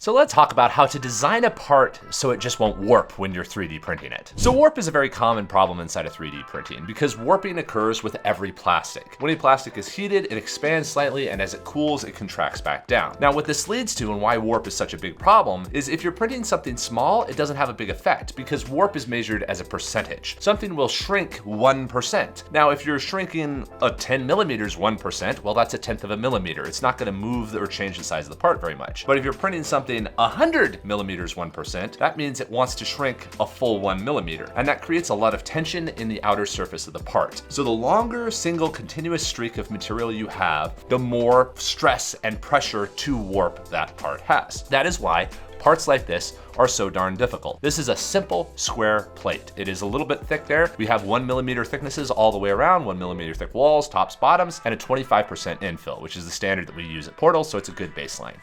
So let's talk about how to design a part so it just won't warp when you're 3D printing it. So warp is a very common problem inside of 3D printing because warping occurs with every plastic. When a plastic is heated, it expands slightly, and as it cools, it contracts back down. Now what this leads to, and why warp is such a big problem, is if you're printing something small, it doesn't have a big effect because warp is measured as a percentage. Something will shrink 1%. Now if you're shrinking a 10 millimeters 1%, well that's a tenth of a millimeter. It's not gonna move or change the size of the part very much. But if you're printing something 100 millimeters 1%, that means it wants to shrink a full 1 millimeter. And that creates a lot of tension in the outer surface of the part. So the longer single continuous streak of material you have, the more stress and pressure to warp that part has. That is why parts like this are so darn difficult. This is a simple square plate. It is a little bit thick there. We have 1 millimeter thicknesses all the way around, 1 millimeter thick walls, tops, bottoms, and a 25% infill, which is the standard that we use at Portal, so it's a good baseline.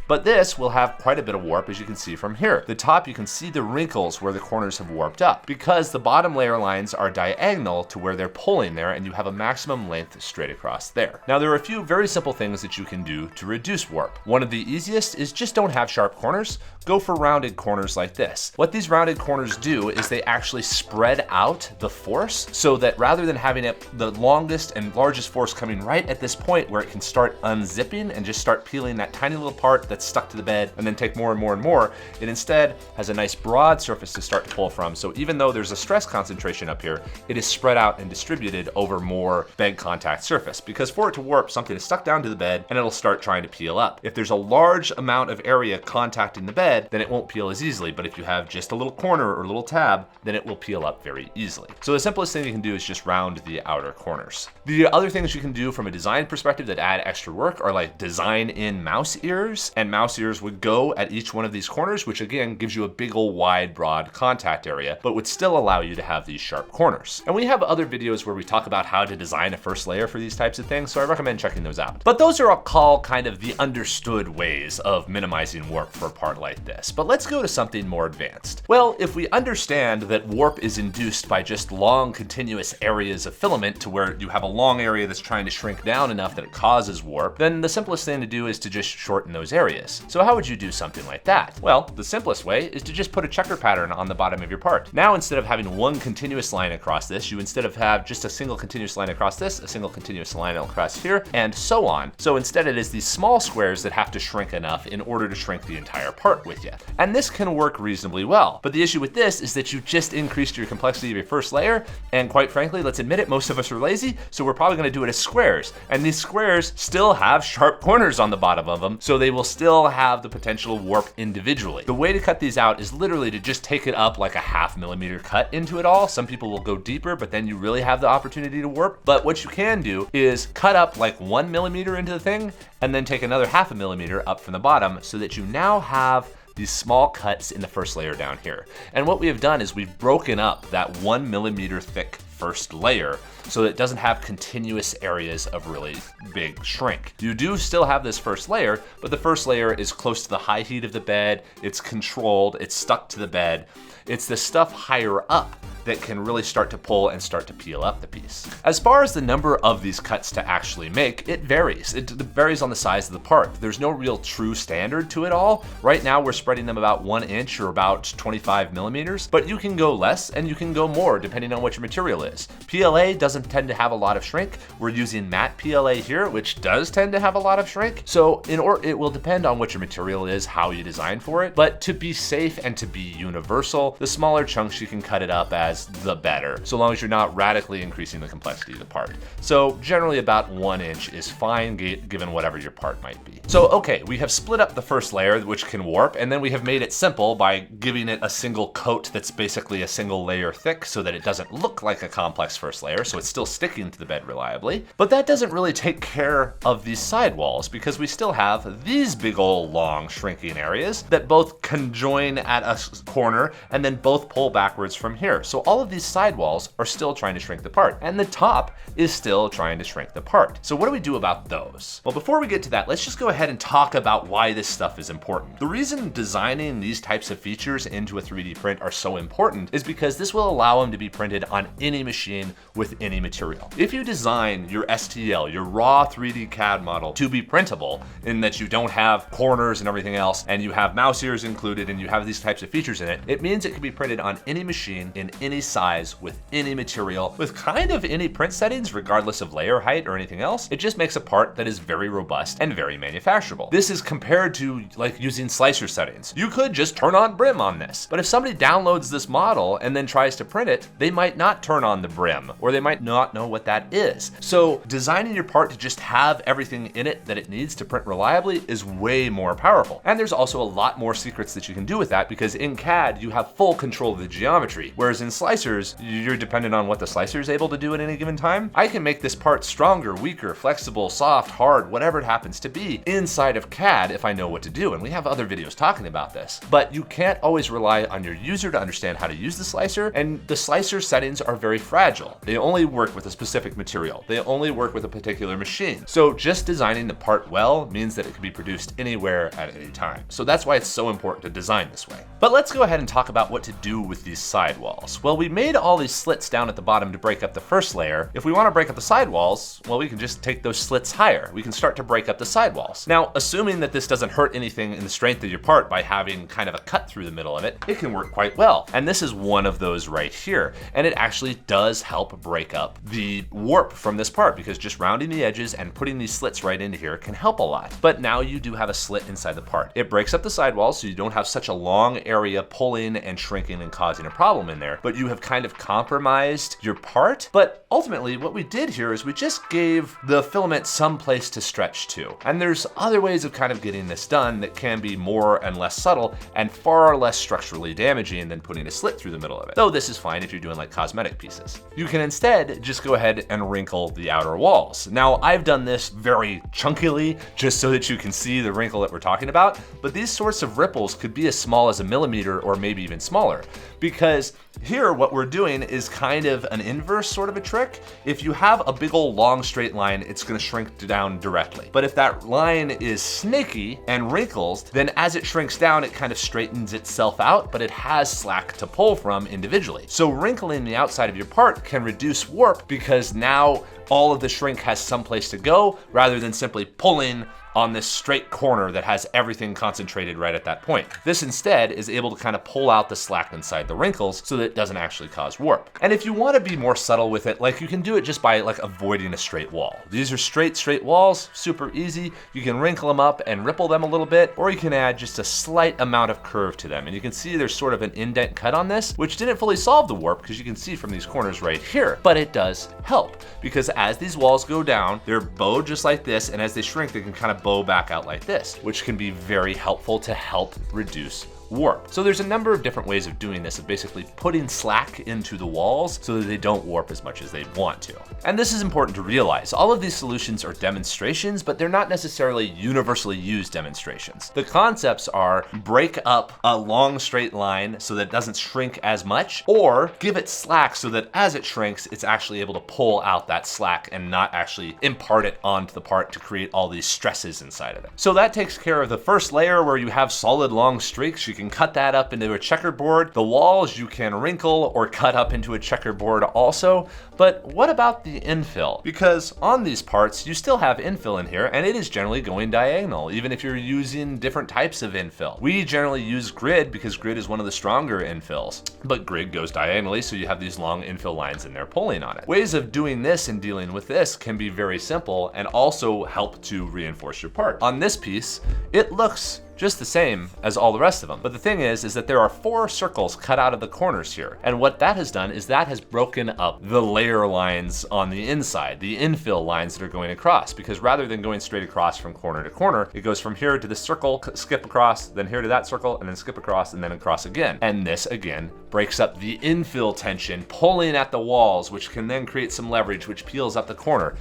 But this will have quite a bit of warp, as you can see from here. The top, you can see the wrinkles where the corners have warped up because the bottom layer lines are diagonal to where they're pulling there, and you have a maximum length straight across there. Now, there are a few very simple things that you can do to reduce warp. One of the easiest is just don't have sharp corners. Go for rounded corners like this. What these rounded corners do is they actually spread out the force so that rather than having it the longest and largest force coming right at this point where it can start unzipping and just start peeling that tiny little part that's stuck to the bed and then take more and more and more, it instead has a nice broad surface to start to pull from. So even though there's a stress concentration up here, it is spread out and distributed over more bed contact surface, because for it to warp, something is stuck down to the bed and it'll start trying to peel up. If there's a large amount of area contacting the bed, then it won't peel as easily. But if you have just a little corner or a little tab, then it will peel up very easily. So the simplest thing you can do is just round the outer corners. The other things you can do from a design perspective that add extra work are like design in mouse ears, and mouse ears would go at each one of these corners, which again gives you a big old wide broad contact area, but would still allow you to have these sharp corners. And we have other videos where we talk about how to design a first layer for these types of things, so I recommend checking those out. But those are all kind of the understood ways of minimizing warp for a part like this. But let's go to something more advanced. Well, if we understand that warp is induced by just long continuous areas of filament to where you have a long area that's trying to shrink down enough that it causes warp, then the simplest thing to do is to just shorten those areas. So how would you do something like that? Well, the simplest way is to just put a checker pattern on the bottom of your part. Now, instead of having one continuous line across this, you instead of have just a single continuous line across this, a single continuous line across here, and so on. So instead it is these small squares that have to shrink enough in order to shrink the entire part with you. And this can work reasonably well. But the issue with this is that you just increased your complexity of your first layer, and quite frankly, let's admit it, most of us are lazy, so we're probably gonna do it as squares. And these squares still have sharp corners on the bottom of them, so they will still have the potential to warp individually. The way to cut these out is literally to just take it up like a 0.5 millimeter cut into it all. Some people will go deeper, but then you really have the opportunity to warp. But what you can do is cut up like 1 millimeter into the thing, and then take another 0.5 millimeter up from the bottom so that you now have these small cuts in the first layer down here. And what we have done is we've broken up that 1 millimeter thick first layer so that it doesn't have continuous areas of really big shrink. You do still have this first layer, but the first layer is close to the high heat of the bed, it's controlled, it's stuck to the bed. It's the stuff higher up that can really start to pull and start to peel up the piece. As far as the number of these cuts to actually make, it varies. It varies on the size of the part. There's no real true standard to it all. Right now we're spreading them about 1 inch or about 25 millimeters, but you can go less and you can go more depending on what your material is. PLA doesn't tend to have a lot of shrink. We're using matte PLA here, which does tend to have a lot of shrink. So it will depend on what your material is, how you design for it, but to be safe and to be universal, the smaller chunks you can cut it up as, the better, so long as you're not radically increasing the complexity of the part. So generally about 1 inch is fine given whatever your part might be. So okay, we have split up the first layer, which can warp, and then we have made it simple by giving it a single coat that's basically a single layer thick so that it doesn't look like a complex first layer, so it's still sticking to the bed reliably. But that doesn't really take care of these sidewalls because we still have these big old long shrinking areas that both conjoin at a corner and then both pull backwards from here. So all of these sidewalls are still trying to shrink the part, and the top is still trying to shrink the part. So what do we do about those? Well, before we get to that, let's just go ahead and talk about why this stuff is important. The reason designing these types of features into a 3D print are so important is because this will allow them to be printed on any machine with any material. If you design your STL, your raw 3D CAD model, to be printable in that you don't have corners and everything else, and you have mouse ears included, and you have these types of features in it, it means it can be printed on any machine in any size with any material with kind of any print settings regardless of layer height or anything else. It just makes a part that is very robust and very manufacturable. This is compared to like using slicer settings. You could just turn on brim on this, but if somebody downloads this model and then tries to print it, they might not turn on the brim, or they might not know what that is. So designing your part to just have everything in it that it needs to print reliably is way more powerful. And there's also a lot more secrets that you can do with that, because in CAD you have full control of the geometry, whereas in slicers you're dependent on what the slicer is able to do at any given time. I can make this part stronger, weaker, flexible, soft, hard, whatever it happens to be inside of CAD if I know what to do, and we have other videos talking about this. But you can't always rely on your user to understand how to use the slicer, and the slicer settings are very fragile. They only work with a specific material. They only work with a particular machine. So just designing the part well means that it can be produced anywhere at any time. So that's why it's so important to design this way. But let's go ahead and talk about what to do with these sidewalls. Well, we made all these slits down at the bottom to break up the first layer. If we want to break up the sidewalls, well, we can just take those slits higher. We can start to break up the sidewalls. Now, assuming that this doesn't hurt anything in the strength of your part by having kind of a cut through the middle of it, it can work quite well. And this is one of those right here. And it actually does help break up the warp from this part, because just rounding the edges and putting these slits right into here can help a lot. But now you do have a slit inside the part. It breaks up the sidewalls so you don't have such a long area pulling and shrinking and causing a problem in there, but you have kind of compromised your part. But ultimately what we did here is we just gave the filament some place to stretch to. And there's other ways of kind of getting this done that can be more and less subtle and far less structurally damaging than putting a slit through the middle of it. Though this is fine if you're doing like cosmetic pieces. You can instead just go ahead and wrinkle the outer walls. Now, I've done this very chunkily just so that you can see the wrinkle that we're talking about, but these sorts of ripples could be as small as a millimeter or maybe even smaller, because here what we're doing is kind of an inverse sort of a trick. If you have a big old long straight line, it's going to shrink down directly. But if that line is snaky and wrinkles, then as it shrinks down, it kind of straightens itself out, but it has slack to pull from individually. So wrinkling the outside of your part can reduce warp, because now all of the shrink has some place to go rather than simply pulling on this straight corner that has everything concentrated right at that point. This instead is able to kind of pull out the slack inside the wrinkles so that it doesn't actually cause warp. And if you want to be more subtle with it, like you can do it just by like avoiding a straight wall. These are straight walls, super easy. You can wrinkle them up and ripple them a little bit, or you can add just a slight amount of curve to them. And you can see there's sort of an indent cut on this, which didn't fully solve the warp, because you can see from these corners right here, but it does help, because as these walls go down, they're bowed just like this, and as they shrink, they can kind of bow back out like this, which can be very helpful to help reduce warp. So there's a number of different ways of doing this, of basically putting slack into the walls so that they don't warp as much as they want to. And this is important to realize. All of these solutions are demonstrations, but they're not necessarily universally used demonstrations. The concepts are break up a long straight line so that it doesn't shrink as much, or give it slack so that as it shrinks, it's actually able to pull out that slack and not actually impart it onto the part to create all these stresses inside of it. So that takes care of the first layer where you have solid long streaks. You can cut that up into a checkerboard. The walls you can wrinkle or cut up into a checkerboard also. But what about the infill? Because on these parts, you still have infill in here, and it is generally going diagonal, even if you're using different types of infill. We generally use grid because grid is one of the stronger infills, but grid goes diagonally, so you have these long infill lines in there pulling on it. Ways of doing this and dealing with this can be very simple and also help to reinforce your part. On this piece, it looks just the same as all the rest of them. But the thing is that there are 4 circles cut out of the corners here. And what that has done is that has broken up the layer lines on the inside, the infill lines that are going across, because rather than going straight across from corner to corner, it goes from here to this circle, skip across, then here to that circle, and then skip across, and then across again. And this again breaks up the infill tension, pulling at the walls, which can then create some leverage, which peels up the corner.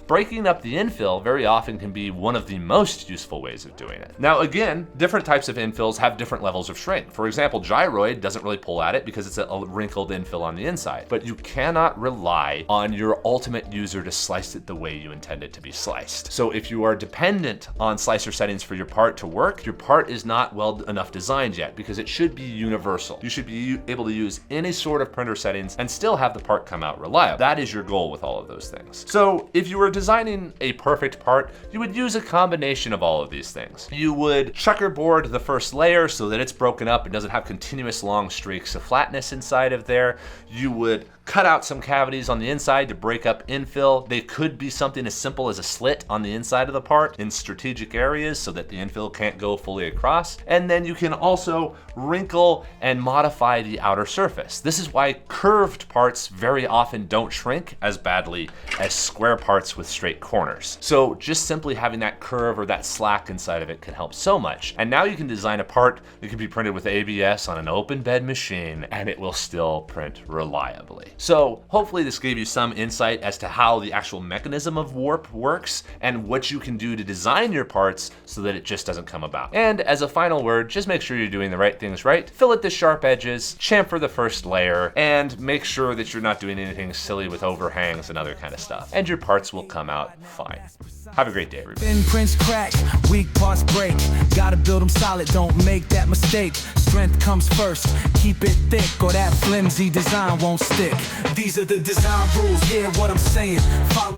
breaking up the infill very often can be one of the most useful ways of doing it. Now again, different types of infills have different levels of shrink. For example, gyroid doesn't really pull at it because it's a wrinkled infill on the inside, but you cannot rely on your ultimate user to slice it the way you intend it to be sliced. So if you are dependent on slicer settings for your part to work, your part is not well enough designed yet, because it should be universal. You should be able to use any sort of printer settings and still have the part come out reliable. That is your goal with all of those things. So if you were designing a perfect part, you would use a combination of all of these things. You would checkerboard the first layer so that it's broken up and doesn't have continuous long streaks of flatness inside of there. You would cut out some cavities on the inside to break up infill. They could be something as simple as a slit on the inside of the part in strategic areas so that the infill can't go fully across. And then you can also wrinkle and modify the outer surface. This is why curved parts very often don't shrink as badly as square parts with straight corners. So just simply having that curve or that slack inside of it can help so much. And now you can design a part that can be printed with ABS on an open bed machine and it will still print reliably. So hopefully this gave you some insight as to how the actual mechanism of warp works and what you can do to design your parts so that it just doesn't come about. And as a final word, just make sure you're doing the right things right. Fillet the sharp edges, chamfer the first layer, and make sure that you're not doing anything silly with overhangs and other kind of stuff. And your parts will come out fine. Have a great day, everybody. Thin prints crack, weak parts break. Gotta build them solid, don't make that mistake. Strength comes first, keep it thick, or that flimsy design won't stick. These are the design rules, hear what I'm saying. Follow